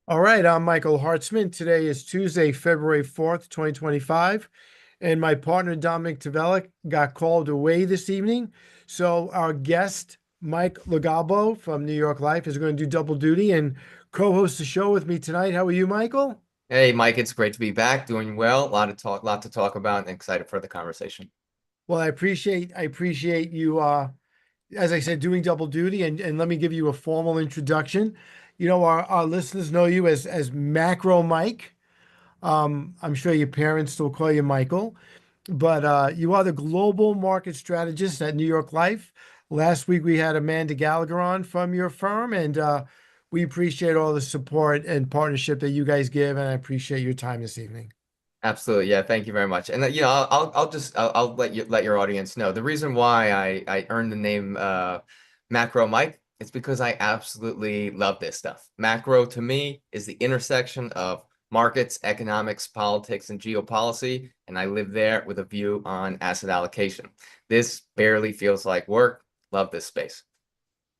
All right, I'm Michael Hartzman. Today is Tuesday, February 4th, 2025, and my partner Dominic Tavella got called away this evening. So our guest, Mike Legalbo from New York Life, is going to do double duty and co-host the show with me tonight. How are you, Michael? Hey, Mike, it's great to be back, doing well. Lot to talk about, and excited for the conversation. Well, I appreciate you as I said, doing double duty, and let me give you a formal introduction. Our listeners know you as Macro Mike. I'm sure your parents still call you Michael, but you are the global market strategist at New York Life. Last week we had Amanda Gallagher on from your firm, and we appreciate all the support and partnership that you guys give, and I appreciate your time this evening. Absolutely, yeah. Thank you very much. And I'll let your audience know the reason why I earned the name Macro Mike is because I absolutely love this stuff. Macro to me is the intersection of markets, economics, politics, and geopolicy, and I live there with a view on asset allocation. This barely feels like work. Love this space.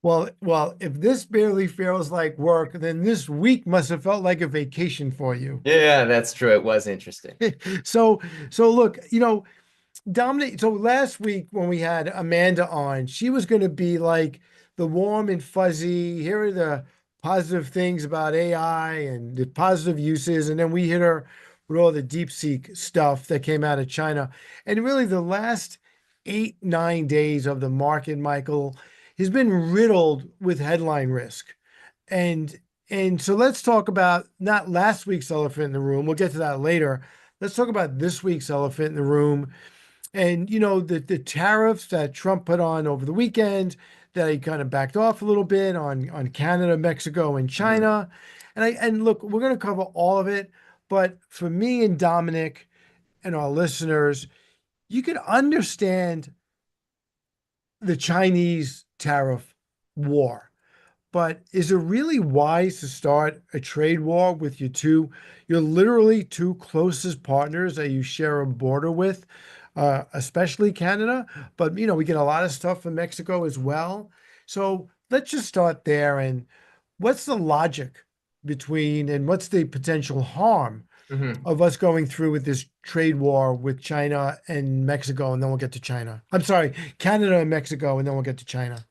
Well, if this barely feels like work, then this week must have felt like a vacation for you. Yeah, that's true. It was interesting. So, so look, Dominic, so last week when we had Amanda on, she was going to be like the warm and fuzzy. Here are the positive things about AI and the positive uses. And then we hit her with all the deep seek stuff that came out of China. And really, the last 8, 9 days of the market, Michael, has been riddled with headline risk. And and so let's talk about not last week's elephant in the room. We'll get to that later. Let's talk about this week's elephant in the room, and the tariffs that Trump put on over the weekend, that he kind of backed off a little bit on Canada, Mexico, and Mhm. China. And look, we're going to cover all of it. But for me and Dominic and our listeners, you can understand the Chinese tariff war. But is it really wise to start a trade war with your literally two closest partners that you share a border with, especially Canada? But we get a lot of stuff from Mexico as well. So let's just start there. And what's the logic between, and what's the potential harm Mhm. of us going through with this trade war with China and Mexico, and then we'll get to China. I'm sorry, Canada and Mexico, and then we'll get to China.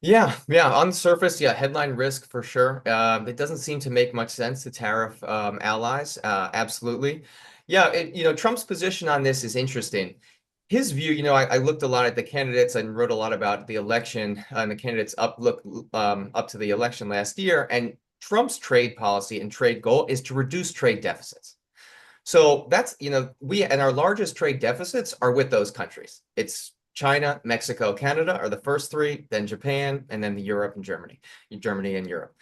Yeah. On the surface, yeah, headline risk for sure. It doesn't seem to make much sense to tariff allies. Absolutely. Yeah, Trump's position on this is interesting. His view, I looked a lot at the candidates and wrote a lot about the election and the candidates up to the election last year. And Trump's trade policy and trade goal is to reduce trade deficits. So that's, we and our largest trade deficits are with those countries. It's China, Mexico, Canada are the first three, then Japan, and then Europe and Germany and Europe.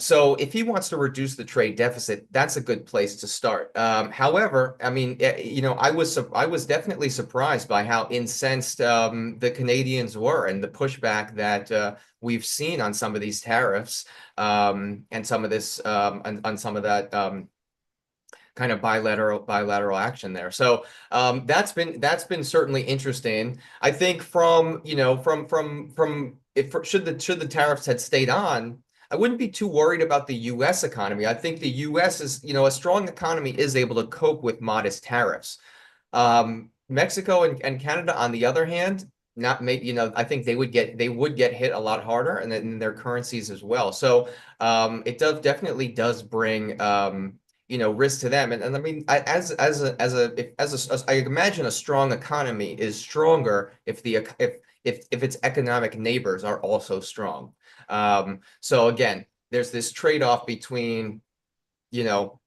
So if he wants to reduce the trade deficit, that's a good place to start. However, I mean, I was definitely surprised by how incensed the Canadians were and the pushback that we've seen on some of these tariffs and some of this on some of that kind of bilateral action there. So that's been certainly interesting. I think from if should the tariffs had stayed on, I wouldn't be too worried about the U.S. economy. I think the U.S. is, a strong economy is able to cope with modest tariffs. Mexico and Canada, on the other hand, not maybe, I think they would get hit a lot harder, and then their currencies as well. So it definitely does bring risk to them. And I mean, I imagine a strong economy is stronger if its economic neighbors are also strong. So again, there's this trade-off between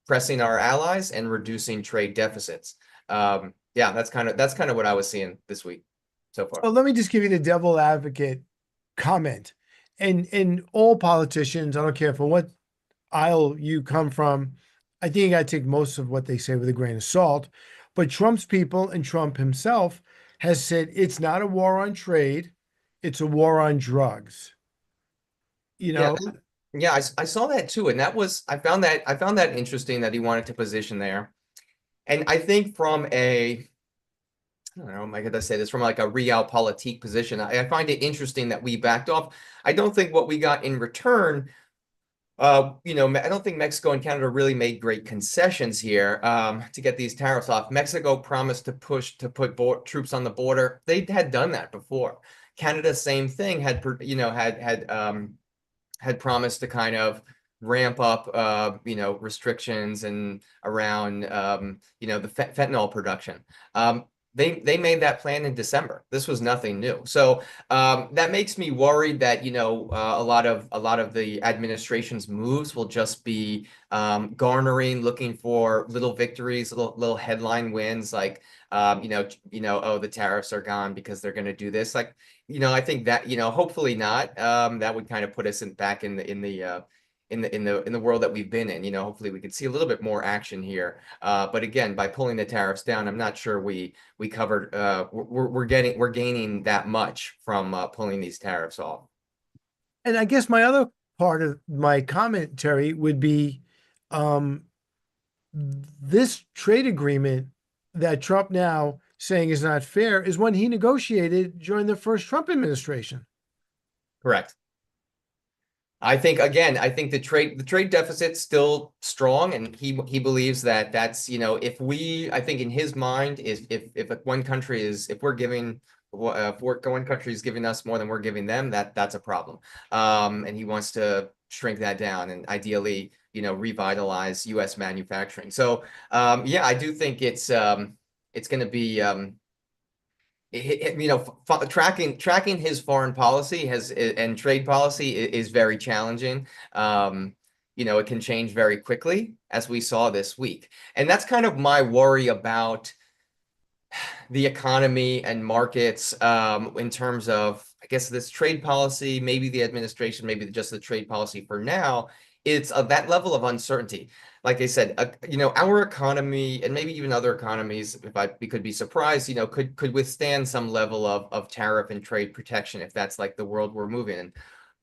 pressing our allies and reducing trade deficits. Yeah, that's kind of what I was seeing this week so far. So let me just give you the devil advocate comment. And all politicians, I don't care for what aisle you come from, I think I take most of what they say with a grain of salt. But Trump's people and Trump himself has said it's not a war on trade, it's a war on drugs. You Yeah, know, yeah, I saw that too, and I found that interesting that he wanted to position there. And I think from a I don't know, am I gonna say this from like a realpolitik position? I find it interesting that we backed off. I don't think what we got in return I don't think Mexico and Canada really made great concessions here to get these tariffs off. Mexico promised to put troops on the border. They had done that before. Canada, same thing, had promised to kind of ramp up, restrictions and around, the fentanyl production. They made that plan in December. This was nothing new. So that makes me worried that a lot of the administration's moves will just be looking for little victories, little headline wins, like oh, the tariffs are gone because they're going to do this. Like, I think that, hopefully not. That would kind of put us back in the world that we've been in. Hopefully we could see a little bit more action here. But again, by pulling the tariffs down, I'm not sure we covered. We're gaining that much from pulling these tariffs off. And I guess my other part of my commentary would be um, this trade agreement that Trump now saying is not fair is one he negotiated during the first Trump administration. Correct. I think the trade deficit's still strong, and he believes that that's, I think in his mind is if one country is if we're giving if one country is giving us more than we're giving them, that's a problem. And he wants to shrink that down and ideally, revitalize U.S. manufacturing. So yeah, I do think it's going to be tracking his foreign policy has and trade policy is very challenging. It can change very quickly, as we saw this week. And that's kind of my worry about the economy and markets, in terms of, I guess, this trade policy, maybe the administration, maybe just the trade policy for now. It's that level of uncertainty. Like I said, our economy and maybe even other economies, if we could be surprised, could withstand some level of tariff and trade protection if that's like the world we're moving in.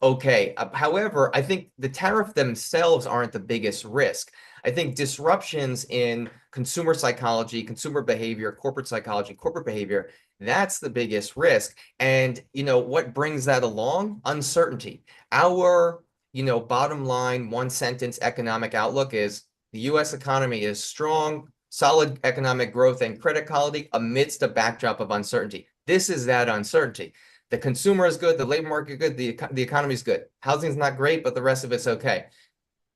Okay. However, I think the tariff themselves aren't the biggest risk. I think disruptions in consumer psychology, consumer behavior, corporate psychology, corporate behavior, that's the biggest risk. And, what brings that along? Uncertainty. Our, bottom line, one sentence economic outlook is the US economy is strong, solid economic growth and credit quality amidst a backdrop of uncertainty. This is that uncertainty. The consumer is good, the labor market good, the economy is good. Housing's not great, but the rest of it's okay.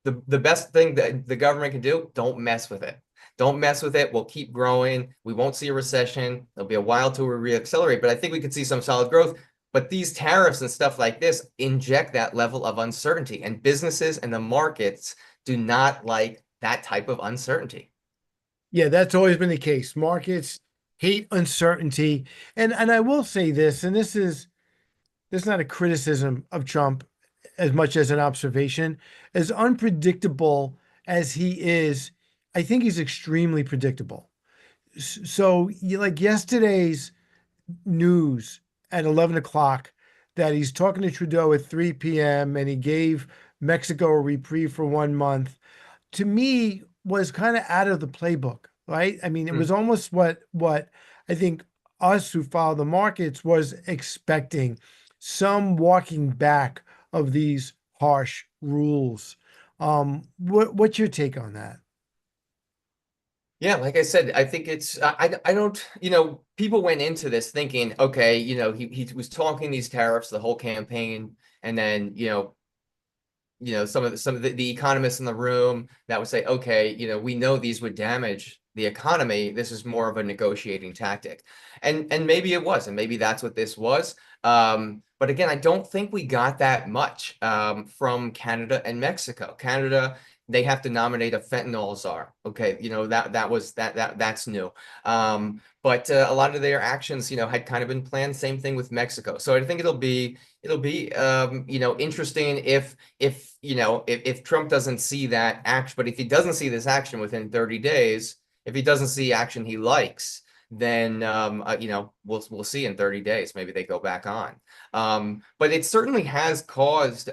The best thing that the government can do, don't mess with it. Don't mess with it. We'll keep growing. We won't see a recession. It'll be a while till we reaccelerate, but I think we could see some solid growth. But these tariffs and stuff like this inject that level of uncertainty, and businesses and the markets do not like that type of uncertainty. Yeah, that's always been the case. Markets hate uncertainty. And I will say this, and this is not a criticism of Trump as much as an observation. As unpredictable as he is, I think he's extremely predictable. So, like yesterday's news at 11 o'clock that he's talking to Trudeau at 3 p.m. and he gave Mexico a reprieve for 1 month, to me was kind of out of the playbook, right? I mean, it was Hmm. almost what I think us who follow the markets was expecting, some walking back of these harsh rules. What's your take on that? Yeah, like I said, I think I don't, people went into this thinking, okay, he was talking these tariffs the whole campaign, and then, some of the economists in the room that would say, okay, we know these would damage the economy. This is more of a negotiating tactic. And maybe it was, and maybe that's what this was. But again, I don't think we got that much from Canada and Mexico. Canada, they have to nominate a fentanyl czar. Okay, that's new. But a lot of their actions, had kind of been planned. Same thing with Mexico. So I think it'll be interesting if Trump doesn't see that action, but if he doesn't see this action within 30 days, if he doesn't see action he likes, then we'll see in 30 days. Maybe they go back on. But it certainly has caused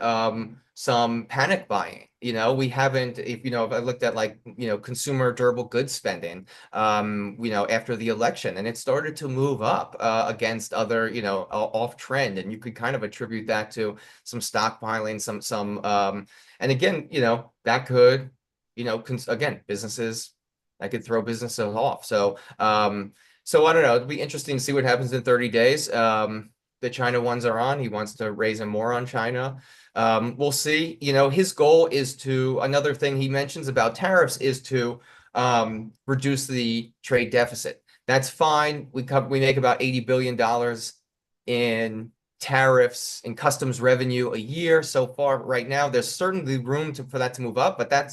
some panic buying. We haven't, if I looked at like, consumer durable goods spending, after the election, and it started to move up against other, off trend, and you could kind of attribute that to some stockpiling, and again, that could, again, businesses that could throw businesses off. So I don't know. It'd be interesting to see what happens in 30 days. The China ones are on. He wants to raise them more on China. We'll see. His goal is another thing he mentions about tariffs is to reduce the trade deficit. That's fine. We make about $80 billion in tariffs and customs revenue a year so far right now. There's certainly room for that to move up, but I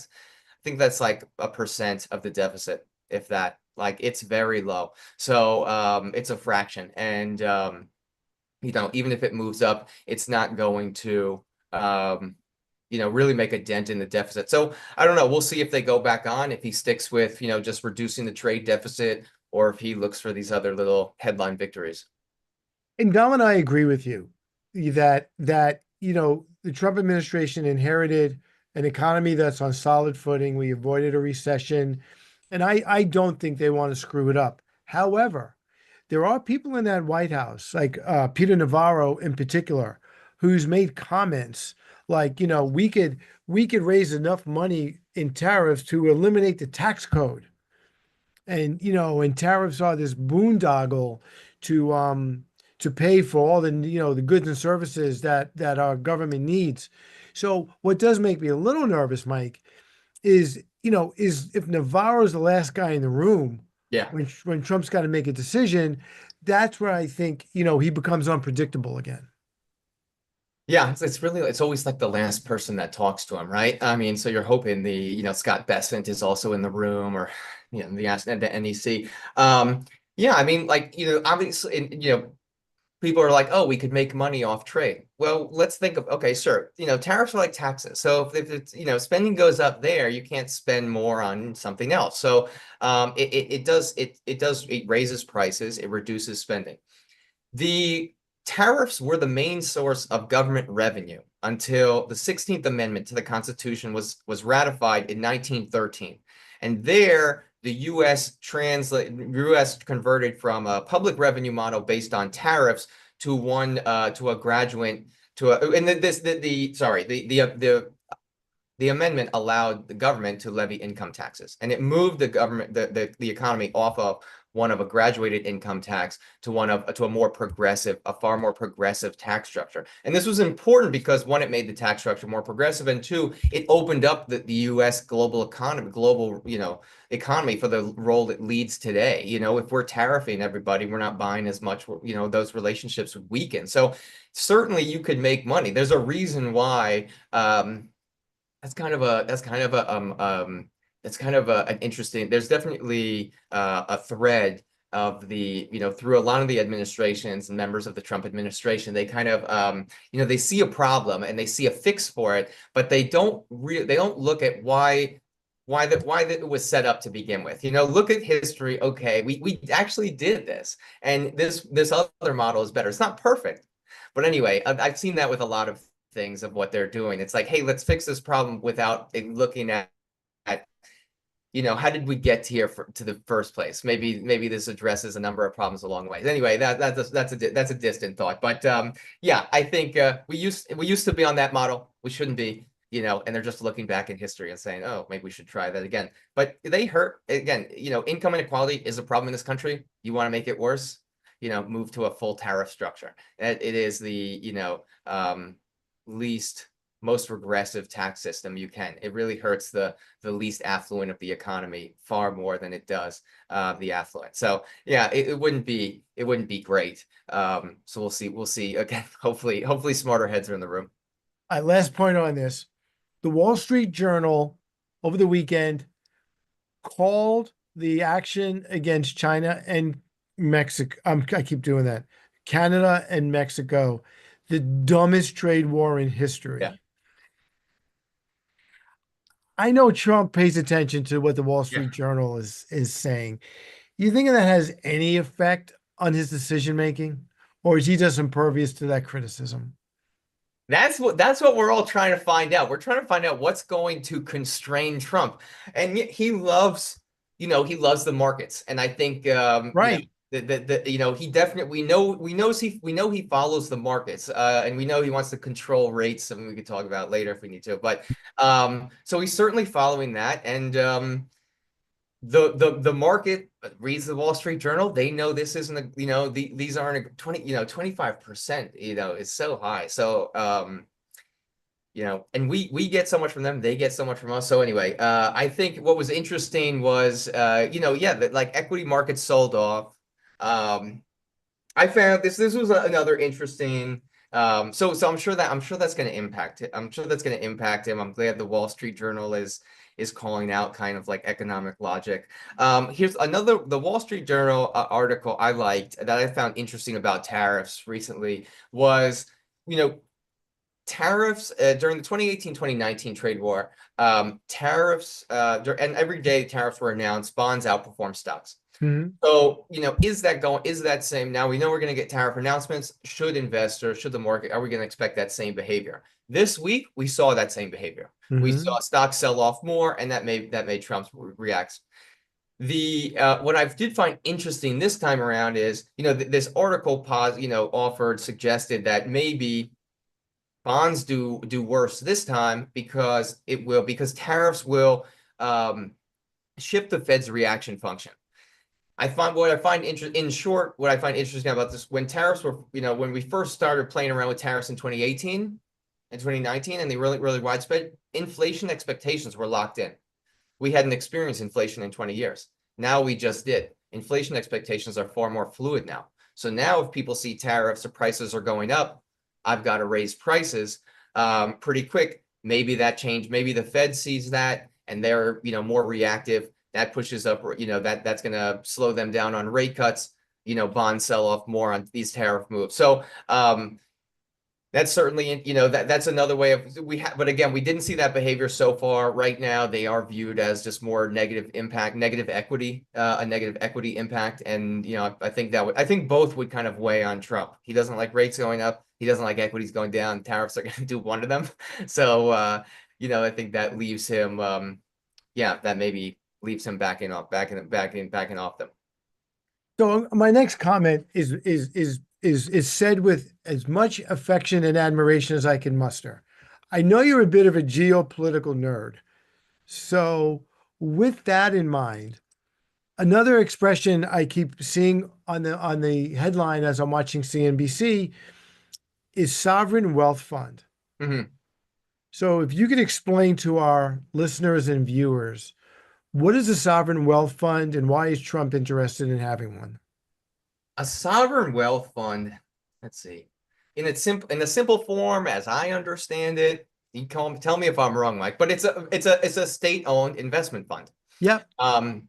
think that's like a percent of the deficit, if that. Like it's very low. So it's a fraction. And even if it moves up, it's not going to really make a dent in the deficit. So I don't know. We'll see if they go back on, if he sticks with, just reducing the trade deficit, or if he looks for these other little headline victories. And Dom and I agree with you that the Trump administration inherited an economy that's on solid footing. We avoided a recession, and I don't think they want to screw it up. However, there are people in that White House, like Peter Navarro in particular, who's made comments like, we could raise enough money in tariffs to eliminate the tax code. And tariffs are this boondoggle to pay for all the goods and services that our government needs. So what does make me a little nervous, Mike, is if Navarro's the last guy in the room Yeah. when Trump's got to make a decision, that's where I think, he becomes unpredictable again. Yeah, it's always like the last person that talks to him, right? I mean, so you're hoping Scott Bessent is also in the room, or the NEC. Yeah, I mean, like, obviously, people are like, oh, we could make money off trade. Well, let's think of, okay, sure, tariffs are like taxes. So if it's, spending goes up there, you can't spend more on something else. So it raises prices, it reduces spending. The tariffs were the main source of government revenue until the 16th Amendment to the Constitution was ratified in 1913. And there, the U.S. converted from a public revenue model based on tariffs to one to a graduate to a and this the sorry the amendment allowed the government to levy income taxes, and it moved the government, the economy, off of one of a graduated income tax to a far more progressive tax structure. And this was important because, one, it made the tax structure more progressive, and two, it opened up the U.S. economy for the role it leads today. If we're tariffing everybody, we're not buying as much. Those relationships would weaken. So certainly you could make money. There's a reason why. That's kind of an interesting. There's definitely a thread of through a lot of the administrations and members of the Trump administration. They kind of they see a problem and they see a fix for it, but they don't look at why that it was set up to begin with. Look at history. Okay, we actually did this, and this other model is better. It's not perfect, but anyway, I've seen that with a lot of things of what they're doing. It's like, hey, let's fix this problem without looking at how did we get here to the first place? Maybe this addresses a number of problems along the way. Anyway, that's a distant thought, but yeah, I think we used to be on that model. We shouldn't be, and they're just looking back in history and saying, oh, maybe we should try that again. But they hurt again. Income inequality is a problem in this country. You want to make it worse? Move to a full tariff structure. It is the least most regressive tax system you can. It really hurts the least affluent of the economy far more than it does the affluent. So yeah, it wouldn't be great. So we'll see again. Hopefully smarter heads are in the room. All right, last point on this. The Wall Street Journal over the weekend called the action against China and Mexico. I keep doing that. Canada and Mexico, the dumbest trade war in Yeah. history. I know Trump pays attention to what the Wall Yeah. Street Journal is saying. You think that has any effect on his decision making, or is he just impervious to that criticism? That's what we're all trying to find out. We're trying to find out what's going to constrain Trump. And yet he loves the markets. And I think Right. he definitely we know he follows the markets. And we know he wants to control rates, something we could talk about later if we need to. But so he's certainly following that. And the market reads the Wall Street Journal. They know this isn't these aren't 25%, is so high. So and we get so much from them, they get so much from us. So anyway, I think what was interesting was yeah, that like equity markets sold off. I found this was another interesting so I'm sure that's going to impact it. I'm sure that's going to impact him. I'm glad the Wall Street Journal is calling out kind of like economic logic. Here's the Wall Street Journal article I liked that I found interesting about tariffs recently was, you know, tariffs during the 2018-2019 trade war, tariffs and every day tariffs were announced, bonds outperform stocks. Mhm. So, is that same? Now we know we're going to get tariff announcements. Should the market, are we going to expect that same behavior? This week, we saw that same behavior. We saw Mhm. stocks sell off more, and that made Trump react. The what I did find interesting this time around is, this article suggested that maybe bonds do worse this time because tariffs will um, shift the Fed's reaction function. In short, what I find interesting about this, when tariffs were, when we first started playing around with tariffs in 2018 and 2019, and they really, really widespread, inflation expectations were locked in. We hadn't experienced inflation in 20 years. Now we just did. Inflation expectations are far more fluid now. So now if people see tariffs or prices are going up, I've got to raise prices pretty quick. Maybe that change, maybe the Fed sees that and they're, more reactive. That pushes up, that's going to slow them down on rate cuts, bonds sell off more on these tariff moves. So that's certainly, that's another way of but again, we didn't see that behavior so far. Right now, they are viewed as just more negative impact, negative equity, a negative equity impact. And, I think both would kind of weigh on Trump. He doesn't like rates going up. He doesn't like equities going down. Tariffs are going to do one of them. So, I think that leaves him, that maybe leaves him backing off them. So my next comment is said with as much affection and admiration as I can muster. I know you're a bit of a geopolitical nerd. So with that in mind, another expression I keep seeing on the headline as I'm watching CNBC is sovereign wealth fund. Mhm. So if you could explain to our listeners and viewers, what is a sovereign wealth fund and why is Trump interested in having one? A sovereign wealth fund, let's see, in a simple form, as I understand it, tell me if I'm wrong, Mike, but it's a state-owned investment fund. Yep. Um,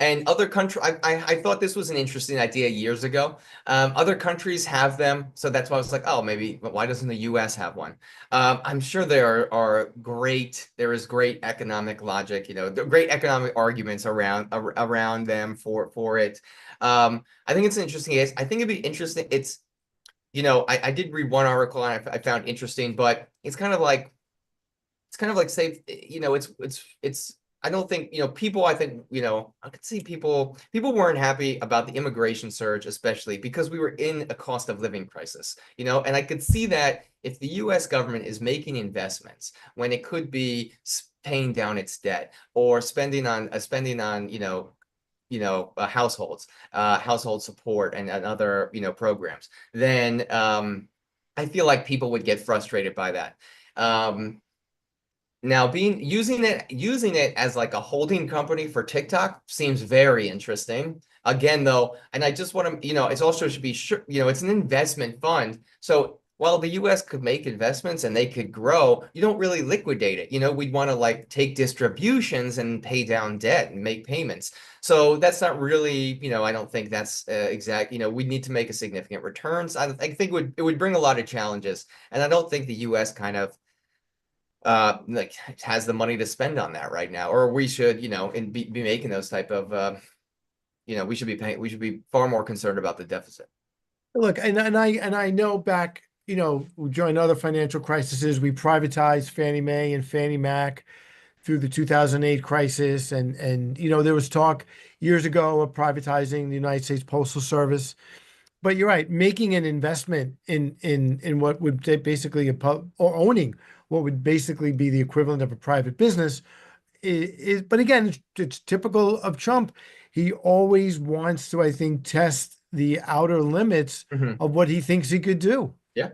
and other country, I thought this was an interesting idea years ago. Other countries have them, so that's why I was like, oh, maybe, but why doesn't the U.S. have one? I'm sure there is great economic logic, great economic arguments around them for it. I think it's an interesting case. I think it'd be interesting. I did read one article and I found interesting, but it's kind of like say, it's I don't think, people, I think, I could see people weren't happy about the immigration surge, especially because we were in a cost of living crisis, and I could see that if the US government is making investments when it could be paying down its debt or spending on households, household support and other, programs, then I feel like people would get frustrated by that. Um, Now, being using it as like a holding company for TikTok seems very interesting. Again, though, and I just want to, it's also should be sure, it's an investment fund. So while the US could make investments and they could grow, you don't really liquidate it. We'd want to like take distributions and pay down debt and make payments. So that's not really, I don't think that's exact. We need to make a significant returns. I think it would bring a lot of challenges, and I don't think the US kind of like has the money to spend on that right now, or we should, and be making those type of we should be far more concerned about the deficit. Look, and I know back, during other financial crises, we privatized Fannie Mae and Fannie Mac through the 2008 crisis, and there was talk years ago of privatizing the United States Postal Service. But you're right, making an investment in what would basically or owning what would basically be the equivalent of a private business is, but again, it's typical of Trump. He always wants to, I think, test the outer limits Mhm. of what he thinks he could do. Yeah.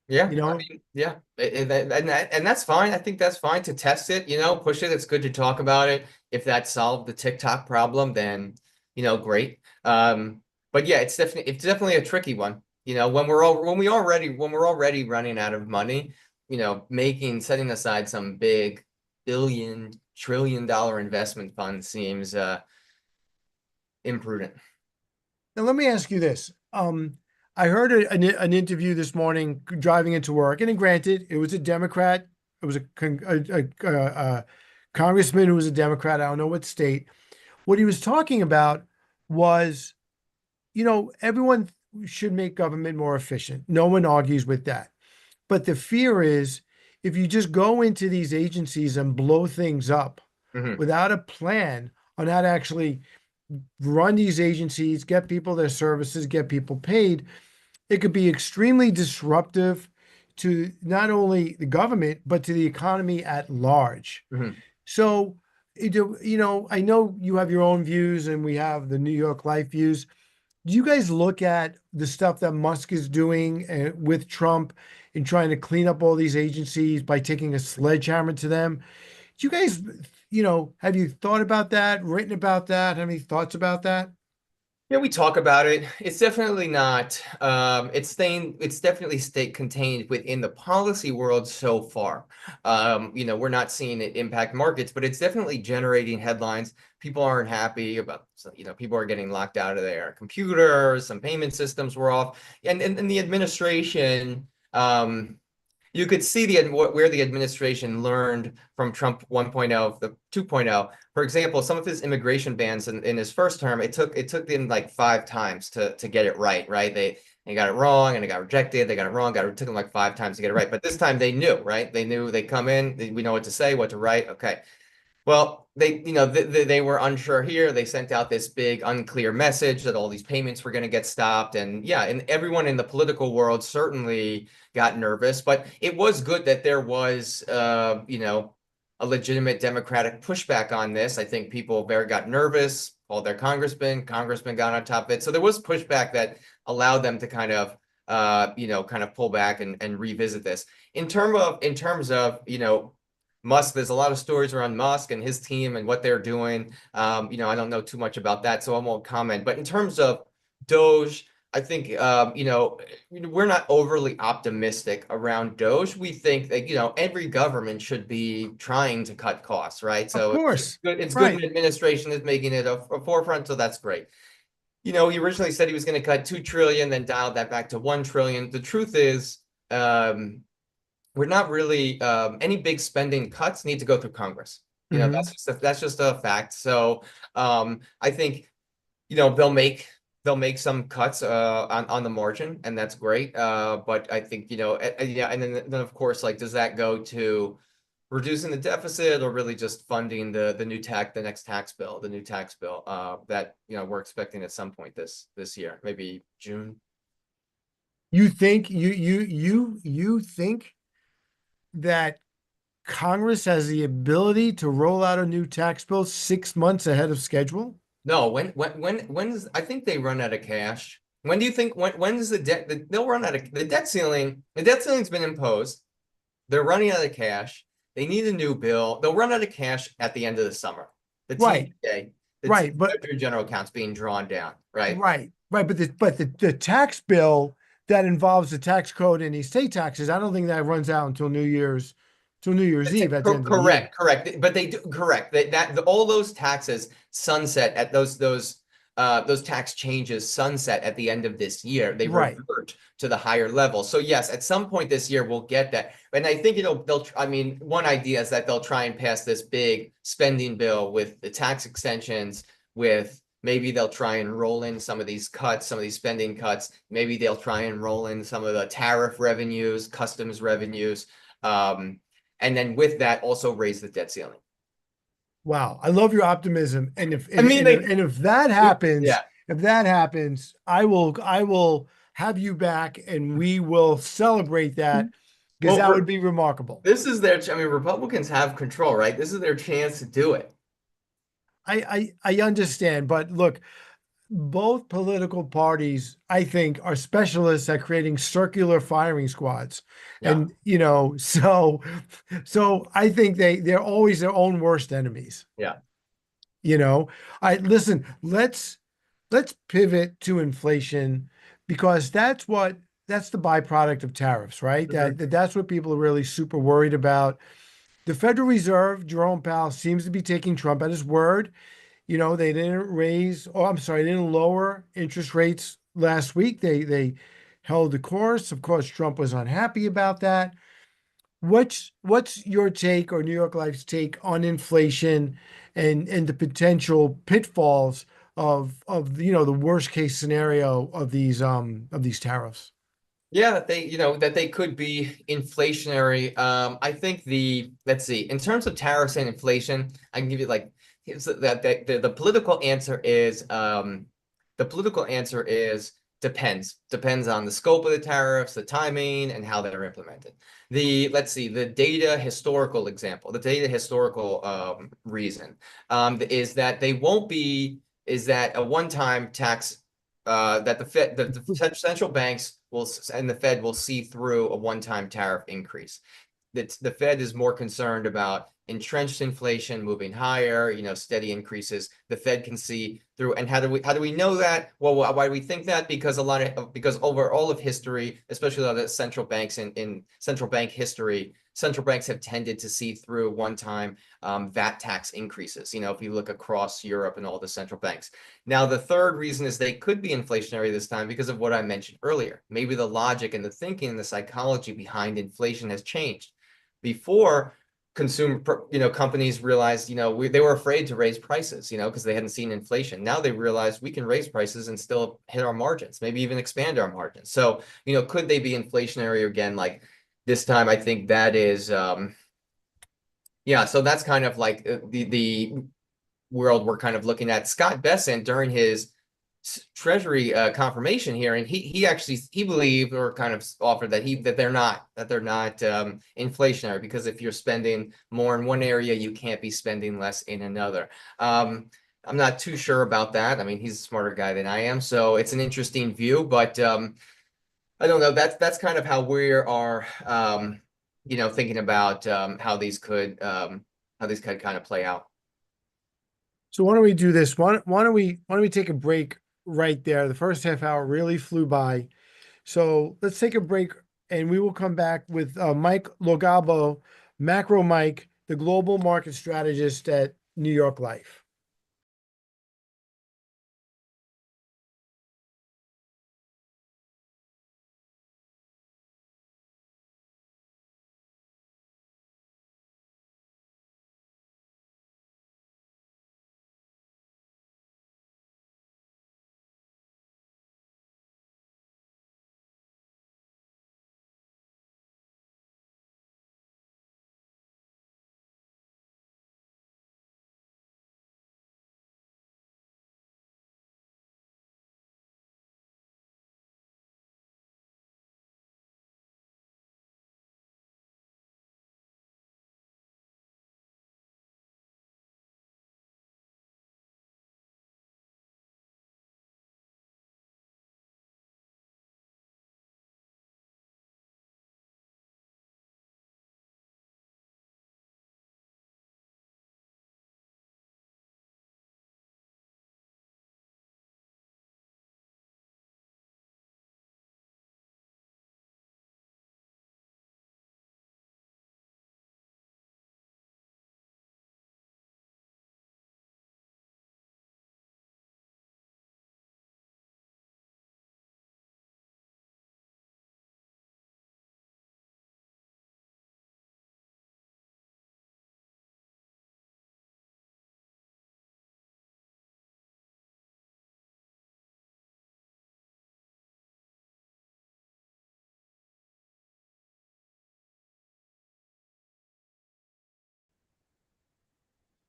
Yeah, You I know, mean, yeah, and that's fine. I think that's fine to test it, push it. It's good to talk about it. If that solved the TikTok problem, then great. But yeah, it's definitely a tricky one. When we're already running out of money, setting aside some big billion trillion dollar investment fund seems imprudent. now let me ask you this. I heard an interview this morning driving into work, and granted, it was a Democrat. It was a congressman who was a Democrat. I don't know what state. What he was talking about was, everyone should make government more efficient. No one argues with that. But the fear is if you just go into these agencies and blow things up Mhm. without a plan on how to actually run these agencies, get people their services, get people paid, it could be extremely disruptive to not only the government, but to the economy at large. Mhm. So, I know you have your own views and we have the New York Life views. Do you guys look at the stuff that Musk is doing with Trump in trying to clean up all these agencies by taking a sledgehammer to them? Do you guys, have you thought about that, written about that? Have any thoughts about that? Yeah, we talk about it. It's definitely not, it's definitely state contained within the policy world so far. We're not seeing it impact markets, but it's definitely generating headlines. People aren't happy about, people are getting locked out of their computers, some payment systems were off. And the administration, you could see where the administration learned from Trump 1.0, the 2.0. For example, some of his immigration bans in his first term, it took them like 5 times to get it right, right? They got it wrong and it got rejected. They got it wrong, it took them like 5 times to get it right. But this time they knew, right? They knew they come in, we know what to say, what to write. Okay. Well, they were unsure here. They sent out this big unclear message that all these payments were going to get stopped. And yeah, and everyone in the political world certainly got nervous, but it was good that there was, a legitimate Democratic pushback on this. I think people there got nervous, called their congressman got on top of it. So there was pushback that allowed them to kind of pull back and revisit this. In terms of, Musk, there's a lot of stories around Musk and his team and what they're doing. I don't know too much about that, so I won't comment. But in terms of Doge, I think we're not overly optimistic around Doge. We think that every government should be trying to cut costs, right? Of So course. it's good an Right. administration is making it a forefront, so that's great. He originally said he was going to cut 2 trillion, then dialed that back to 1 trillion. The truth is, we're not really any big spending cuts need to go through Congress. Hmm. That's just a fact. So I think they'll make some cuts on the margin, and that's great. But I think yeah, and then of course, like, does that go to reducing the deficit or really just funding the next tax bill, the new tax bill that we're expecting at some point this year, maybe June. You think that Congress has the ability to roll out a new tax bill 6 months ahead of schedule? No, when I think they run out of cash. When do you think when is they'll run out of the debt ceiling? The debt ceiling's been imposed. They're running out of cash. They need a new bill. They'll run out of cash at the end of the summer. The Right, TGA, the right, but Treasury General account's being drawn down, right? right, but the tax bill that involves the tax code and the estate taxes, I don't think that runs out until New Year's Eve at the end of the year. Correct, correct. But they do correct all those taxes sunset at those tax changes sunset at the end of this year. They Right. revert to the higher level. So yes, at some point this year we'll get that. And I think I mean, one idea is that they'll try and pass this big spending bill with the tax extensions, with Maybe they'll try and roll in some of these cuts, some of these spending cuts. Maybe they'll try and roll in some of the tariff revenues, customs revenues, and then with that also raise the debt ceiling. Wow, I love your optimism. And if I mean, and if that happens, yeah. I will have you back and we will celebrate that because Well, that would be remarkable. this is their, I mean, Republicans have control, right? This is their chance to do it. I understand, but look, both political parties, I think, are specialists at creating circular firing squads. Yeah. And so I think they're always their own worst enemies. Yeah. You know, I listen, let's pivot to inflation because that's the byproduct of tariffs, right? Mhm. That's what people are really super worried about. The Federal Reserve, Jerome Powell, seems to be taking Trump at his word. They didn't I'm sorry, they didn't lower interest rates last week. They held the course. Of course, Trump was unhappy about that. What's your take or New York Life's take on inflation and the potential pitfalls of the worst case scenario of these tariffs? Yeah, that they could be inflationary. I think let's see, in terms of tariffs and inflation, I can give you like the political answer is depends on the scope of the tariffs, the timing, and how they're implemented. Let's see, the data historical example, the data historical reason is that they won't be is that a one-time tax that the central banks will and the Fed will see through a one-time tariff increase. The Fed is more concerned about entrenched inflation moving higher, steady increases. The Fed can see through, and how do we know that? Well, why do we think that? Because because over all of history, especially a lot of central banks in central bank history, central banks have tended to see through one-time VAT tax increases. If you look across Europe and all the central banks. Now, the third reason is they could be inflationary this time because of what I mentioned earlier. Maybe the logic and the thinking and the psychology behind inflation has changed. Before, companies realized, they were afraid to raise prices, because they hadn't seen inflation. Now they realize we can raise prices and still hit our margins, maybe even expand our margins. So, could they be inflationary again? Like this time, I think that is, yeah. So that's kind of like the world we're kind of looking at. Scott Bessent during his Treasury confirmation hearing, he actually he believed or kind of offered that they're not inflationary because if you're spending more in one area, you can't be spending less in another. I'm not too sure about that. I mean, he's a smarter guy than I am, so it's an interesting view, but I don't know. That's kind of how we are, thinking about how these could kind of play out. So why don't we do this? Why don't we take a break right there? The first half hour really flew by. So let's take a break and we will come back with Mike Logabo, Macro Mike, the global market strategist at New York Life.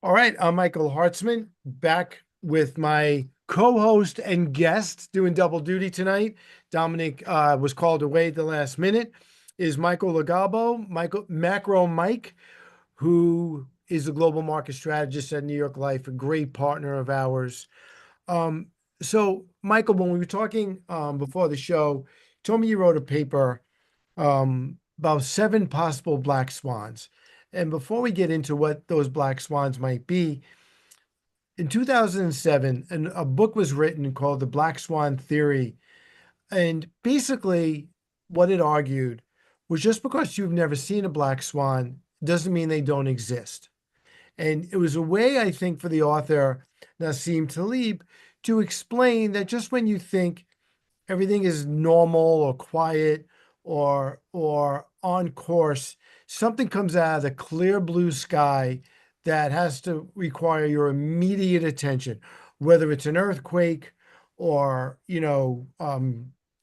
All right, I'm Michael Hartzman, back with my co-host and guest doing double duty tonight. Dominic was called away at the last minute. Is Michael Legabo, Michael Macro Mike, who is the global market strategist at New York Life, a great partner of ours. Um, so, Michael, when we were talking before the show, you told me you wrote a paper about seven possible black swans. And before we get into what those black swans might be, in 2007, a book was written called The Black Swan Theory. And basically, what it argued was just because you've never seen a black swan doesn't mean they don't exist. And it was a way, I think, for the author, Nassim Taleb, to explain that just when you think everything is normal or quiet or on course, something comes out of the clear blue sky that has to require your immediate attention, whether it's an earthquake or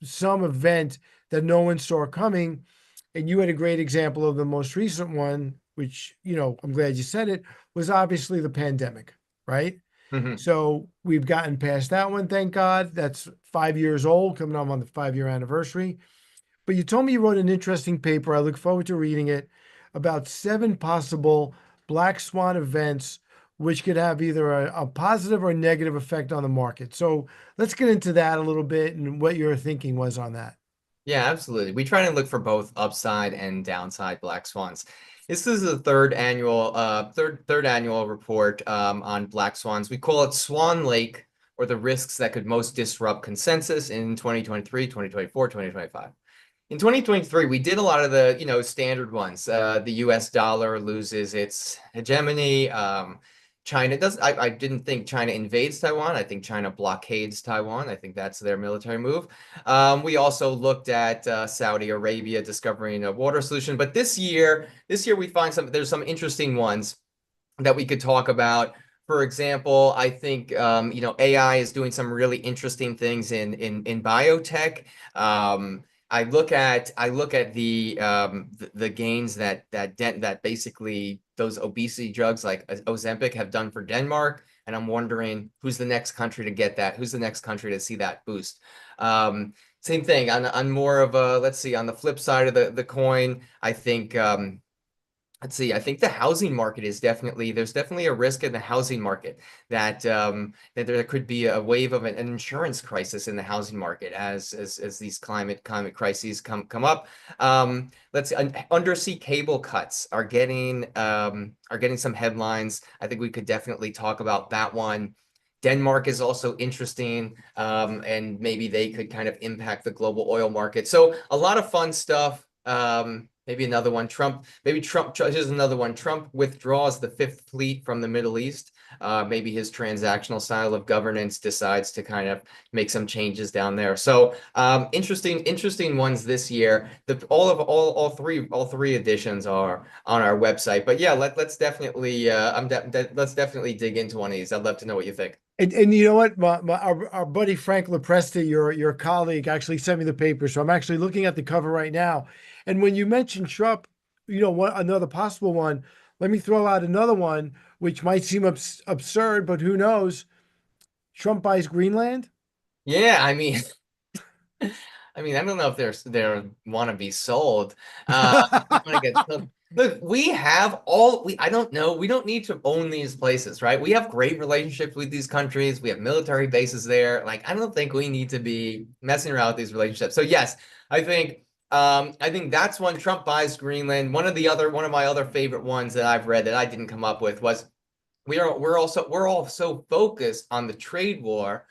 some event that no one saw coming. And you had a great example of the most recent one, which I'm glad you said it, was obviously the pandemic, right? Mhm. So we've gotten past that one, thank God. That's 5 years old, coming up on the 5 year anniversary. But you told me you wrote an interesting paper. I look forward to reading it about seven possible black swan events which could have either a positive or negative effect on the market. So let's get into that a little bit and what your thinking was on that. Yeah, absolutely. We try to look for both upside and downside black swans. This is the third annual report on black swans. We call it Swan Lake, or the risks that could most disrupt consensus in 2023, 2024, 2025. In 2023, we did a lot of the, standard ones. The US dollar loses its hegemony. China does. I didn't think China invades Taiwan. I think China blockades Taiwan. I think that's their military move. We also looked at Saudi Arabia discovering a water solution. But this year we find there's some interesting ones that we could talk about. For example, I think AI is doing some really interesting things in biotech. I look at the gains that basically those obesity drugs like Ozempic have done for Denmark, and I'm wondering who's the next country to get that? Who's the next country to see that boost? Same thing on more of a, let's see, on the flip side of the coin, I think let's see. I think the housing market there's definitely a risk in the housing market that there could be a wave of an insurance crisis in the housing market as these climate crises come up. Let's see, undersea cable cuts are getting some headlines. I think we could definitely talk about that one. Denmark is also interesting, and maybe they could kind of impact the global oil market. So a lot of fun stuff. Maybe another one. Here's another one. Trump withdraws the Fifth Fleet from the Middle East. Maybe his transactional style of governance decides to kind of make some changes down there. So interesting ones this year. All three editions are on our website. But yeah, let's definitely let's definitely dig into one of these. I'd love to know what you think. And you know what? Our buddy Frank Lopresti, your colleague, actually sent me the paper. So I'm actually looking at the cover right now. And when you mentioned Trump, another possible one, let me throw out another one, which might seem absurd, but who knows? Trump buys Greenland. Yeah, I mean, I don't know if they want to be sold. I want to get sold. Look, we have all we I don't know. We don't need to own these places, right? We have great relationships with these countries. We have military bases there. Like, I don't think we need to be messing around with these relationships. So yes, I think that's one. Trump buys Greenland. One of my other favorite ones that I've read that I didn't come up with was we're all so focused on the trade war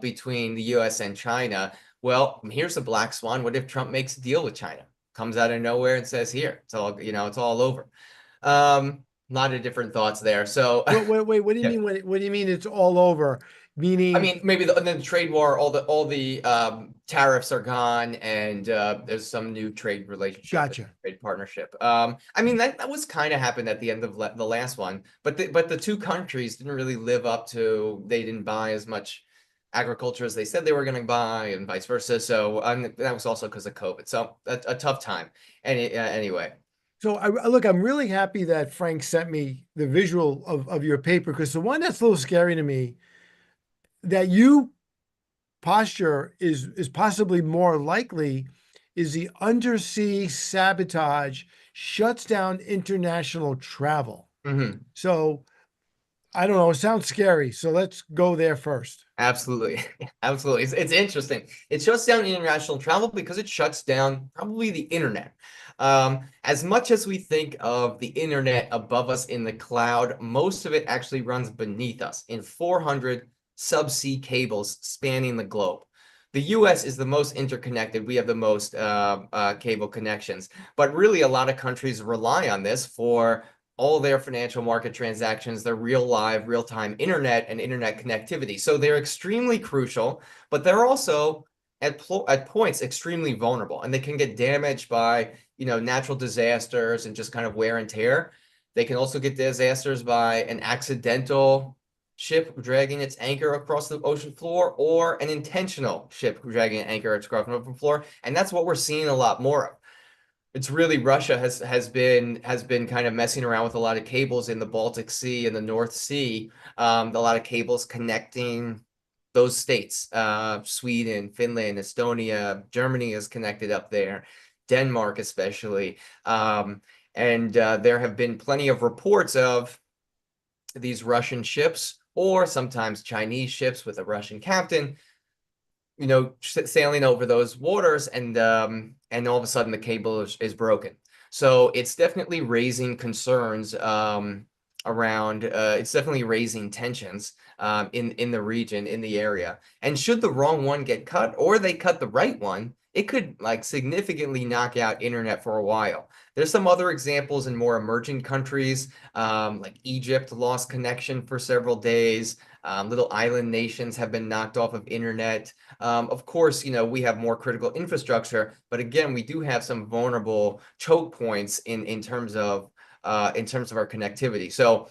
between the U.S. and China. Well, here's a black swan. What if Trump makes a deal with China? Comes out of nowhere and says, "Here, it's all over." A lot of different thoughts there. So, Wait. What do you yeah. mean? What do you mean it's all over? I Meaning, mean, maybe the trade war, all the tariffs are gone, and there's some new trade relationship, gotcha. trade partnership. I mean that was kind of happened at the end of the last one, but the two countries didn't really live up to. They didn't buy as much agriculture as they said they were going to buy, and vice versa. So that was also because of COVID. So a tough time. Anyway. So look, I'm really happy that Frank sent me the visual of your paper, because the one that's a little scary to me, that you posture is possibly more likely, is the undersea sabotage shuts down international travel. Mhm. So I don't know, it sounds scary. So let's go there first. Absolutely. Absolutely. It's interesting. It shuts down international travel because it shuts down probably the internet. As much as we think of the internet above us in the cloud, most of it actually runs beneath us in 400 subsea cables spanning the globe. The US is the most interconnected. We have the most cable connections, but really a lot of countries rely on this for all their financial market transactions, their real live, real-time internet and internet connectivity. So they're extremely crucial, but they're also at points extremely vulnerable, and they can get damaged by, natural disasters and just kind of wear and tear. They can also get disasters by an accidental ship dragging its anchor across the ocean floor, or an intentional ship dragging an anchor across the ocean floor. And that's what we're seeing a lot more of. It's really Russia has been kind of messing around with a lot of cables in the Baltic Sea and the North Sea. A lot of cables connecting those states. Sweden, Finland, Estonia, Germany is connected up there, Denmark especially. And there have been plenty of reports of these Russian ships, or sometimes Chinese ships with a Russian captain, sailing over those waters, and all of a sudden the cable is broken. So it's definitely raising concerns around. It's definitely raising tensions in the region, in the area. And should the wrong one get cut, or they cut the right one, it could like significantly knock out internet for a while. There's some other examples in more emerging countries, like Egypt lost connection for several days. Little island nations have been knocked off of internet. Of course, we have more critical infrastructure, but again, we do have some vulnerable choke points in terms of our connectivity. So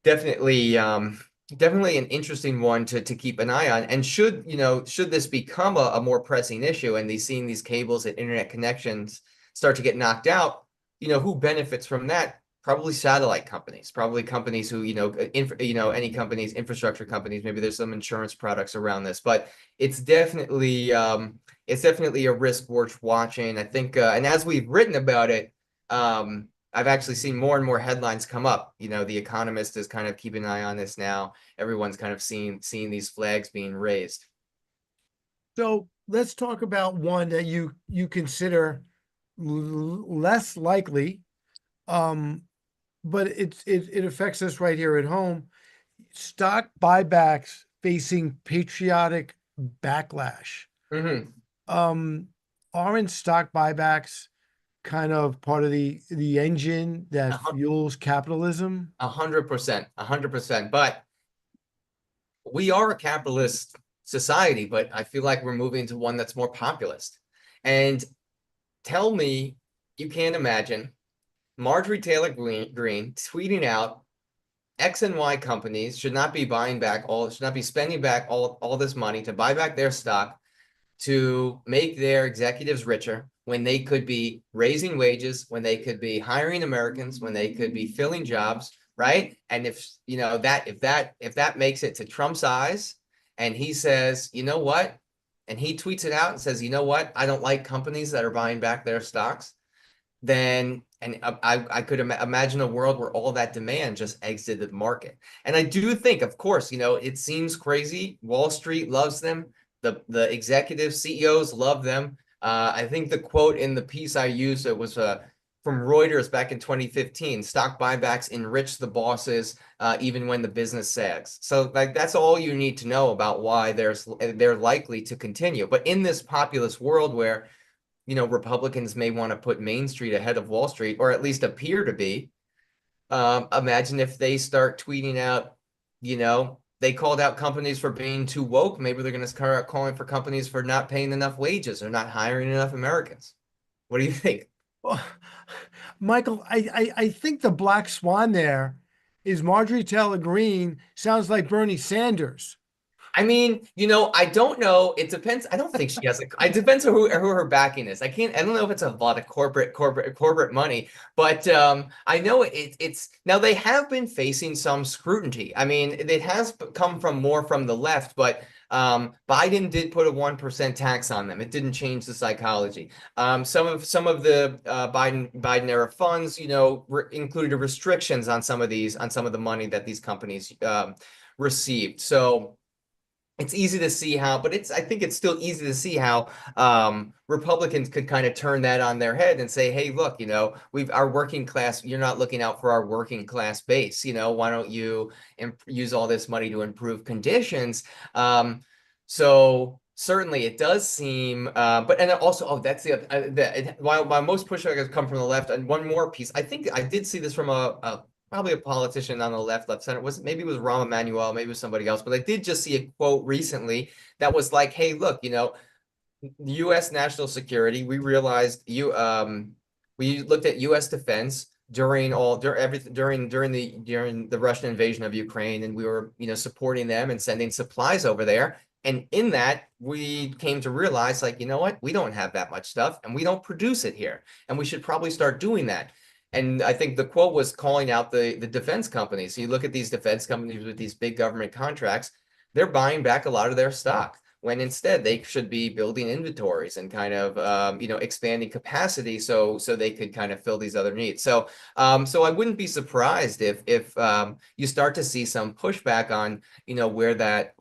definitely an interesting one to keep an eye on. And should this become a more pressing issue, and seeing these cables and internet connections start to get knocked out, who benefits from that? Probably satellite companies, probably companies who, any companies, infrastructure companies. Maybe there's some insurance products around this, but it's definitely a risk worth watching. I think, and as we've written about it, I've actually seen more and more headlines come up. The Economist is kind of keeping an eye on this now. Everyone's kind of seeing these flags being raised. So let's talk about one that you consider less likely, um, but it affects us right here at home. Stock buybacks facing patriotic backlash. Mm-hmm. Um, aren't stock buybacks kind of part of the engine that fuels capitalism? 100%, 100%. But we are a capitalist society, but I feel like we're moving to one that's more populist. And tell me, you can't imagine Marjorie Taylor Greene tweeting out X and Y companies should not be spending back all this money to buy back their stock to make their executives richer, when they could be raising wages, when they could be hiring Americans, when they could be filling jobs, right? And if that makes it to Trump's eyes, and he says, you know what? And he tweets it out and says, you know what? I don't like companies that are buying back their stocks. Then, and I could imagine a world where all that demand just exited the market. And I do think, of course, it seems crazy. Wall Street loves them. The executive CEOs love them. I think the quote in the piece I used, it was from Reuters back in 2015: stock buybacks enrich the bosses even when the business sags. So like that's all you need to know about why they're likely to continue. But in this populist world where Republicans may want to put Main Street ahead of Wall Street, or at least appear to be. Imagine if they start tweeting out, they called out companies for being too woke. Maybe they're going to start calling for companies for not paying enough wages or not hiring enough Americans. What do you think? Well, Michael, I think the black swan there is Marjorie Taylor Greene sounds like Bernie Sanders. I mean, I don't know. It depends. I don't think she has it depends on who her backing is. I don't know if it's a lot of corporate money, but I know it's now they have been facing some scrutiny. I mean, it has come from more from the left, but Biden did put a 1% tax on them. It didn't change the psychology. Some of the Biden era funds, included restrictions on some of the money that these companies received. So it's easy to see how, but I think it's still easy to see how Republicans could kind of turn that on their head and say, hey, look, our working class, you're not looking out for our working class base. Why don't you use all this money to improve conditions? So certainly it does seem, but and also, oh, that's while most pushback has come from the left, and one more piece, I think I did see this from probably a politician on the left center. Maybe it was Rahm Emanuel, maybe it was somebody else, but I did just see a quote recently that was like, "Hey, look, U.S. national security. We looked at U.S. defense during the Russian invasion of Ukraine, and we were supporting them and sending supplies over there. And in that, we came to realize, like, you know what? We don't have that much stuff, and we don't produce it here, and we should probably start doing that." And I think the quote was calling out the defense companies. So you look at these defense companies with these big government contracts, they're buying back a lot of their stock when instead they should be building inventories and kind of expanding capacity so they could kind of fill these other needs. So I wouldn't be surprised if you start to see some pushback on where that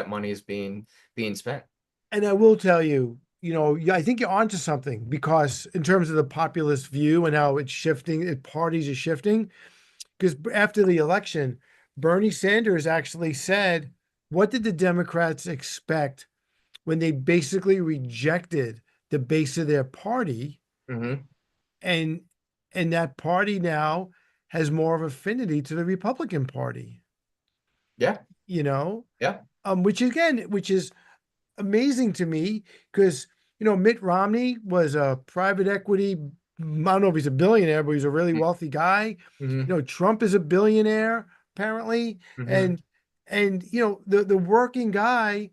money is being spent. And I will tell you, I think you're onto something because in terms of the populist view and how it's shifting, parties are shifting. Because after the election, Bernie Sanders actually said, what did the Democrats expect when they basically rejected the base of their party? Hmm. And that party now has more of affinity to the Republican Party, Yeah, you know, yeah. which is amazing to me because Mitt Romney was a private equity. I don't know if he's a billionaire, but he's a really wealthy guy. Hmm. Trump is a billionaire apparently, Hmm. and the working guy,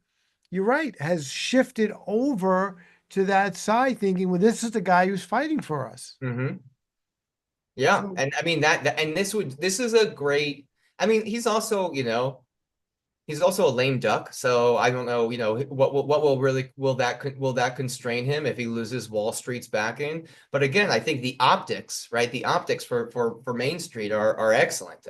you're right, has shifted over to that side, thinking, well, this is the guy who's fighting for us. Hmm. Yeah, So and I mean and this is a great. I mean, he's also a lame duck. So I don't know, what will that constrain him if he loses Wall Street's backing? But again, I think the optics, right? The optics for Main Street are excellent.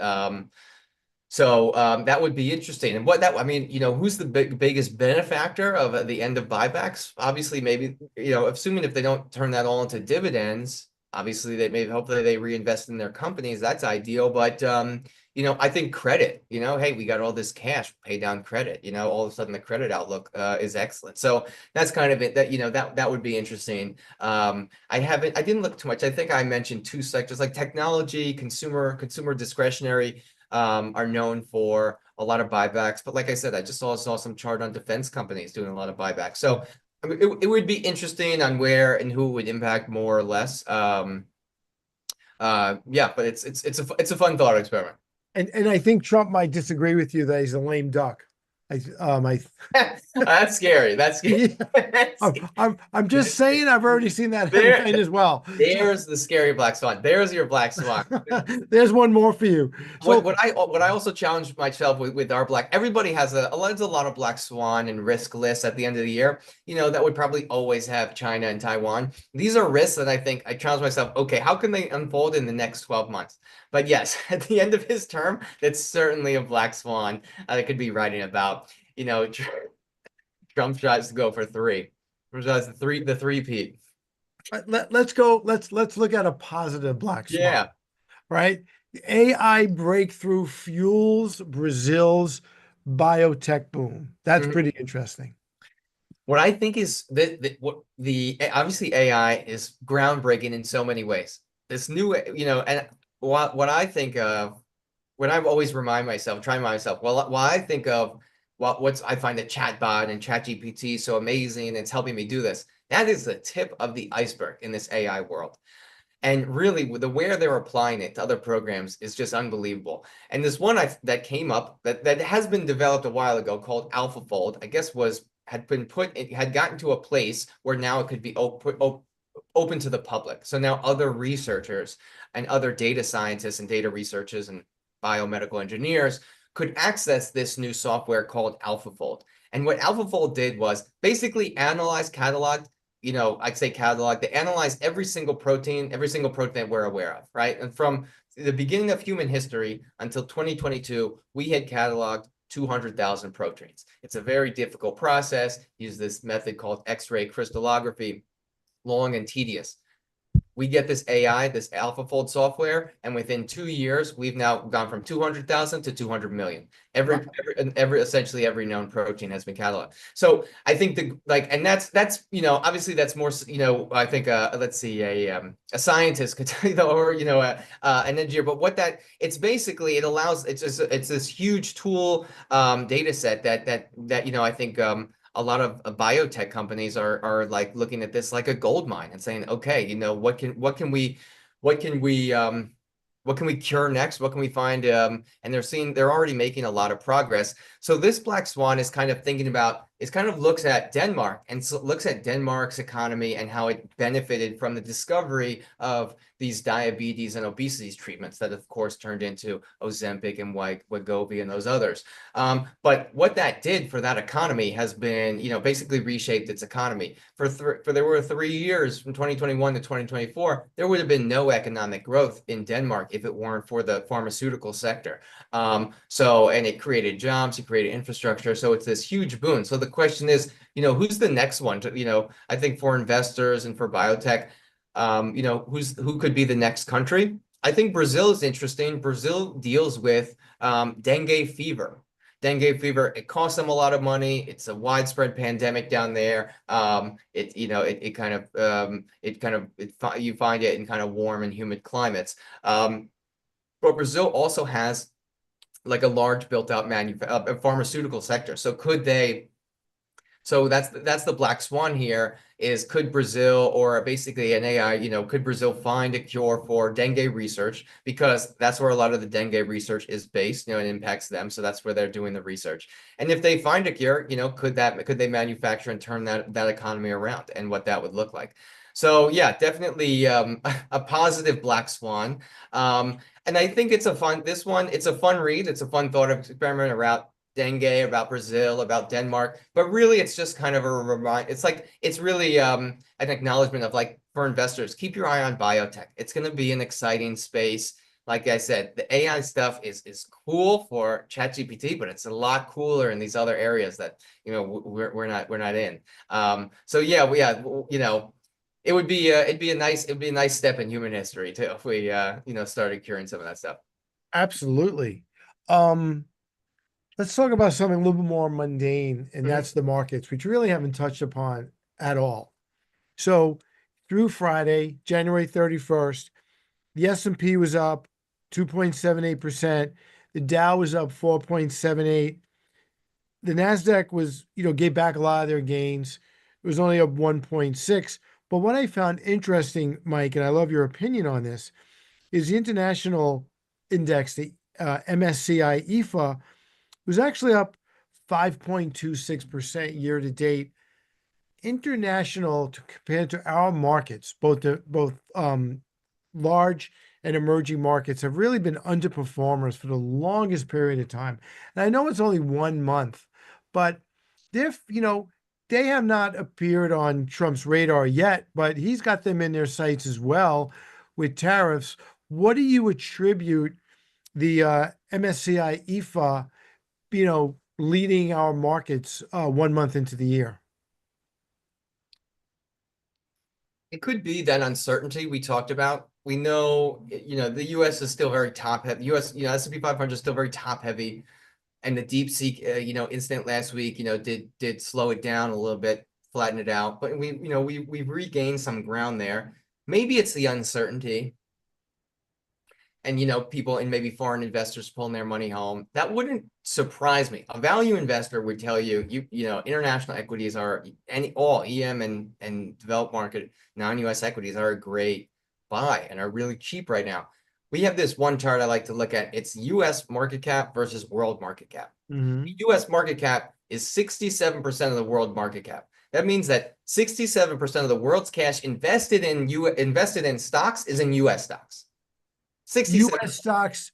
So that would be interesting. And I mean, who's the biggest benefactor of the end of buybacks? Obviously, maybe, assuming if they don't turn that all into dividends, obviously hopefully they reinvest in their companies. That's ideal. But, I think credit, hey, we got all this cash, pay down credit, all of a sudden the credit outlook is excellent. So that's kind of it that would be interesting. I didn't look too much. I think I mentioned two sectors like technology, consumer discretionary are known for a lot of buybacks. But like I said, I just saw some chart on defense companies doing a lot of buybacks. So I mean, it would be interesting on where and who would impact more or less. Yeah, but it's a fun thought experiment. and I think Trump might disagree with you that he's a lame duck. I That's scary. That's scary. yeah, That's I'm just saying I've already seen that there. headline as well. There's the scary black swan. There's your black swan. There's one more for you. What So what I what I also challenged myself with our black, everybody has a lot of black swan and risk lists at the end of the year, that would probably always have China and Taiwan. These are risks that I think I challenge myself, okay, how can they unfold in the next 12 months? But yes, at the end of his term, that's certainly a black swan that could be writing about. Trump tries to go for three. Trump tries the three-peat. let's go. Let's look at a positive black swan, Yeah. right? AI breakthrough fuels Brazil's biotech boom. That's Mhm. pretty interesting. What I think is that obviously AI is groundbreaking in so many ways. This new, and what I think of when I always try to remind myself, well, I think of I find the chatbot and ChatGPT so amazing and it's helping me do this. That is the tip of the iceberg in this AI world. And really, the where they're applying it to other programs is just unbelievable. And this one that came up that has been developed a while ago called AlphaFold, I guess had been put, it had gotten to a place where now it could be open to the public. So now other researchers and other data scientists and data researchers and biomedical engineers could access this new software called AlphaFold. And what AlphaFold did was basically analyze, catalog, I'd say catalog, they analyze every single protein that we're aware of, right? And from the beginning of human history until 2022, we had cataloged 200,000 proteins. It's a very difficult process. Use this method called X-ray crystallography, long and tedious. We get this AI, this AlphaFold software, and within 2 years, we've now gone from 200,000 to 200 million. Essentially every known protein has been cataloged. So I think and that's obviously that's more, I think let's see, a scientist could tell you, or an engineer. But it's basically, it's this huge tool data set that I think a lot of biotech companies are like looking at this like a gold mine and saying, okay, what can we cure next? What can we find? And they're already making a lot of progress. So this black swan is kind of looks at Denmark and looks at Denmark's economy and how it benefited from the discovery of these diabetes and obesity treatments that, of course, turned into Ozempic and Wegovy and those others. But what that did for that economy has been, basically reshaped its economy. There were 3 years from 2021 to 2024, there would have been no economic growth in Denmark if it weren't for the pharmaceutical sector. And it created jobs, it created infrastructure. So it's this huge boon. So the question is, who's the next one to, I think for investors and for biotech, who could be the next country? I think Brazil is interesting. Brazil deals with dengue fever. Dengue fever, it costs them a lot of money. It's a widespread pandemic down there. You find it in kind of warm and humid climates. But Brazil also has like a large built-out pharmaceutical sector. So that's the black swan here is, could Brazil, or basically an AI, could Brazil find a cure for dengue research? Because that's where a lot of the dengue research is based, it impacts them. So that's where they're doing the research. And if they find a cure, could they manufacture and turn that economy around, and what that would look like? So yeah, definitely a positive black swan. And I think it's a fun read. It's a fun thought experiment around dengue, about Brazil, about Denmark, but really it's just kind of a reminder. It's really an acknowledgement of, like, for investors, keep your eye on biotech. It's going to be an exciting space. Like I said, the AI stuff is cool for ChatGPT, but it's a lot cooler in these other areas that we're not in. So yeah, it'd be a nice step in human history too if we started curing some of that stuff. Absolutely. Um, let's talk about something a little bit more mundane, and Mhm. that's the markets, which we really haven't touched upon at all. So through Friday, January 31st, the S&P was up 2.78%. The Dow was up 4.78. The Nasdaq was, gave back a lot of their gains. It was only up 1.6. But what I found interesting, Mike, and I love your opinion on this, is the international index, the MSCI EFA, was actually up 5.26% year to date. International, compared to our markets, both large and emerging markets, have really been underperformers for the longest period of time. And I know it's only 1 month, but they have not appeared on Trump's radar yet, but he's got them in their sights as well with tariffs. What do you attribute the MSCI EFA, leading our markets 1 month into the year? It could be that uncertainty we talked about. We know, the U.S. is still very top heavy. U.S., S&P 500 is still very top heavy, and the DeepSeek, incident last week, did slow it down a little bit, flatten it out. But we've regained some ground there. Maybe it's the uncertainty, and people, and maybe foreign investors pulling their money home. That wouldn't surprise me. A value investor would tell you, international equities all EM and developed market non-US equities are a great buy and are really cheap right now. We have this one chart I like to look at. It's US market cap versus world market cap. Hmm. US market cap is 67% of the world market cap. That means that 67% of the world's cash invested in stocks is in US stocks. 67. U.S. stocks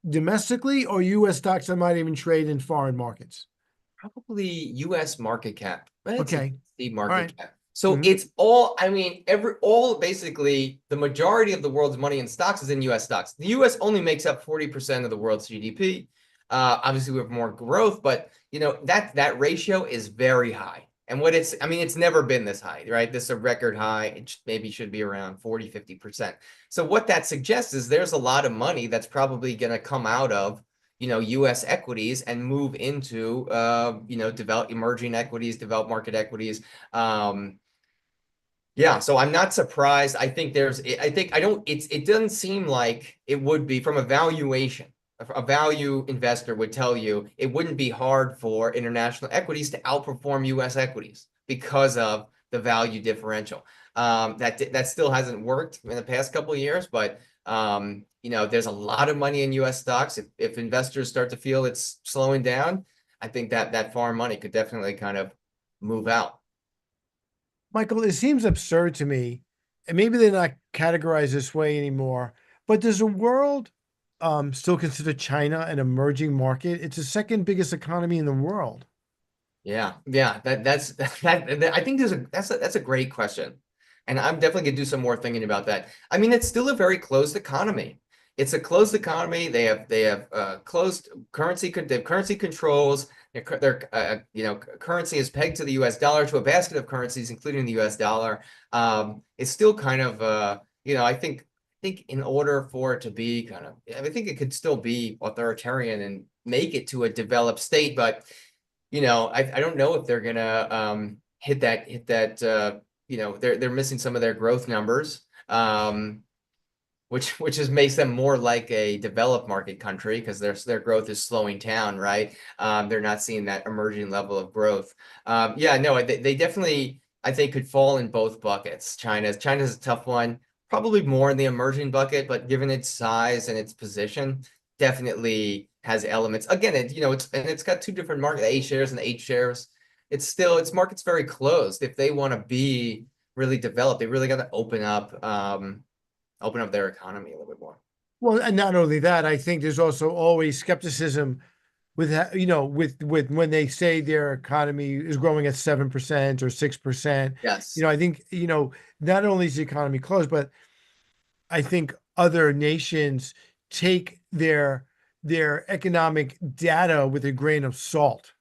domestically or U.S. stocks that might even trade in foreign markets? Probably US market cap. Let's see, Okay. the All right. market cap. So Hmm. it's all, I mean, all basically the majority of the world's money in stocks is in US stocks. The US only makes up 40% of the world's GDP. Obviously, we have more growth, but that ratio is very high. And I mean, it's never been this high, right? This is a record high. It maybe should be around 40, 50%. So what that suggests is there's a lot of money that's probably going to come out of US equities and move into develop emerging equities, developed market equities. Yeah, so I'm not surprised. I think I don't it doesn't seem like it would be from a valuation. A value investor would tell you it wouldn't be hard for international equities to outperform US equities because of the value differential. That still hasn't worked in the past couple of years, but there's a lot of money in US stocks. If investors start to feel it's slowing down, I think that foreign money could definitely kind of move out. Michael, it seems absurd to me, and maybe they're not categorized this way anymore, but does the world still consider China an emerging market? It's the second biggest economy in the world. Yeah. I think that's a great question. And I'm definitely gonna do some more thinking about that. I mean, it's still a very closed economy. It's a closed economy. They have closed currency they have currency controls. Their currency is pegged to the US dollar, to a basket of currencies, including the US dollar. It's still kind of I think in order for it to be I think it could still be authoritarian and make it to a developed state, but I don't know if they're gonna hit that they're missing some of their growth numbers, which just makes them more like a developed market country because their growth is slowing down, right? They're not seeing that emerging level of growth. Yeah, no, they definitely, I think, could fall in both buckets. China's a tough one, probably more in the emerging bucket, but given its size and its position, definitely has elements. Again, it's got two different market A shares and H shares. Its market's very closed. If they want to be really developed, they really got to open up their economy a little bit more. Well, and not only that, I think there's also always skepticism with with when they say their economy is growing at 7% or 6%. Yes. I think not only is the economy closed, but I think other nations take their economic data with a grain of salt.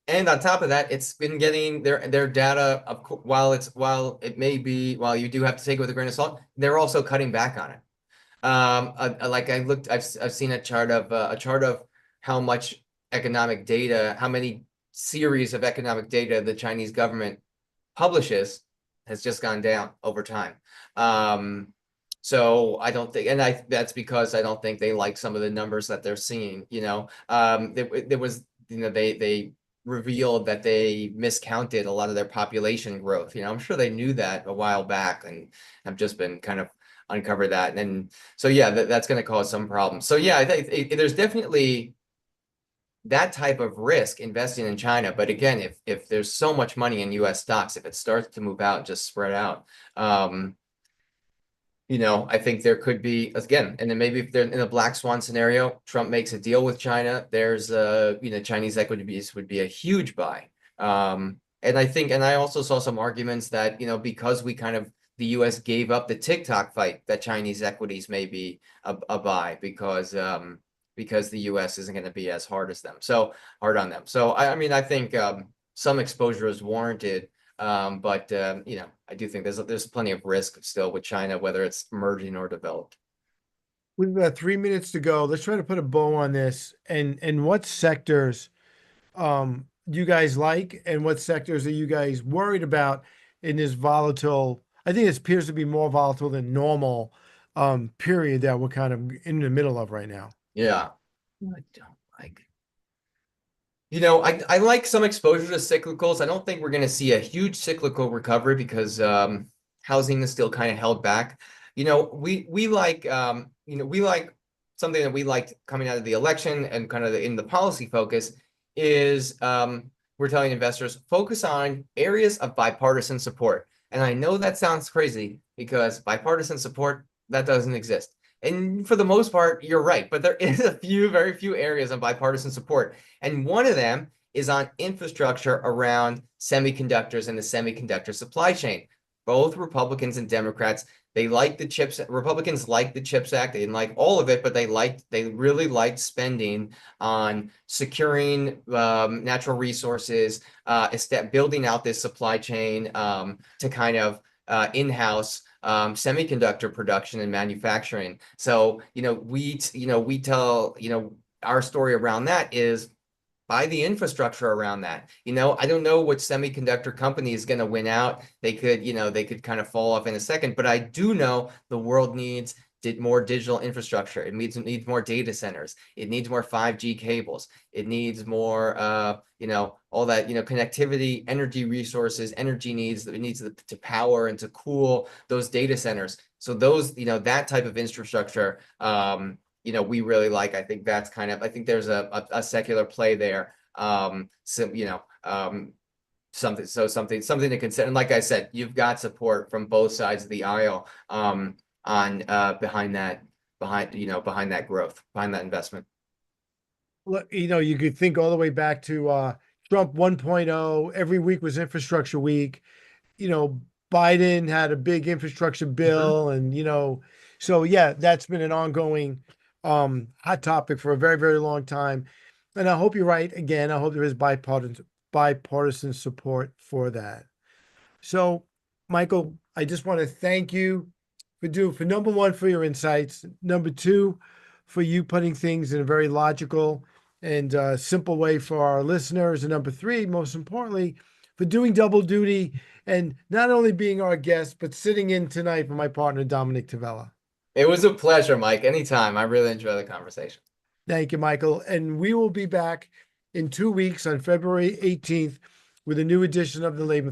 And on top of that, it's been getting their data, while you do have to take it with a grain of salt, they're also cutting back on it. Like I've seen a chart of how much economic data, how many series of economic data the Chinese government publishes has just gone down over time. So I don't think, and that's because I don't think they like some of the numbers that they're seeing. There was, they revealed that they miscounted a lot of their population growth. I'm sure they knew that a while back and have just been kind of uncover that. And so, yeah, that's going to cause some problems. So, yeah, there's definitely that type of risk investing in China. But again, if there's so much money in US stocks, if it starts to move out, just spread out, I think there could be, again, and then maybe if they're in a black swan scenario, Trump makes a deal with China, there's Chinese equities would be a huge buy. And I also saw some arguments that, because the US gave up the TikTok fight, that Chinese equities may be a buy because the US isn't going to be as hard on them. So I mean, I think some exposure is warranted. But I do think there's plenty of risk still with China, whether it's emerging or developed. We've got 3 minutes to go. Let's try to put a bow on this. And what sectors do you guys like, and what sectors are you guys worried about in this volatile? I think it appears to be more volatile than normal period that we're kind of in the middle of right now. Yeah. I don't like. I like some exposure to cyclicals. I don't think we're going to see a huge cyclical recovery because housing is still kind of held back. We like we like something that we liked coming out of the election and kind of in the policy focus is we're telling investors focus on areas of bipartisan support. And I know that sounds crazy because bipartisan support that doesn't exist. And for the most part, you're right, but there is very few areas of bipartisan support. And one of them is on infrastructure around semiconductors and the semiconductor supply chain. Both Republicans and Democrats, they like the CHIPS. Republicans liked the CHIPS Act. They didn't like all of it, but they really liked spending on securing natural resources, building out this supply chain to kind of in-house semiconductor production and manufacturing. So, we tell, our story around that is buy the infrastructure around that. I don't know which semiconductor company is going to win out. They could kind of fall off in a second, but I do know the world needs more digital infrastructure. It needs more data centers. It needs more 5G cables. It needs more, all that, connectivity, energy resources, energy needs. It needs to power and to cool those data centers. So those, that type of infrastructure, we really like. I think I think there's a secular play there. Something to consider. And like I said, you've got support from both sides of the aisle on behind that growth, behind that investment. Look, you could think all the way back to Trump 1.0. Every week was infrastructure week. You know, Biden had a big infrastructure Mhm. bill, and so yeah, that's been an ongoing hot topic for a very, very long time. And I hope you're right again. I hope there is bipartisan support for that. So, Michael, I just want to thank you for number one for your insights, number two for you putting things in a very logical and simple way for our listeners, and number three, most importantly, for doing double duty and not only being our guest but sitting in tonight for my partner Dominic Tavella. It was a pleasure, Mike. Anytime. I really enjoy the conversation. Thank you, Michael, and we will be back in 2 weeks on February 18th with a new edition of the Lebenthal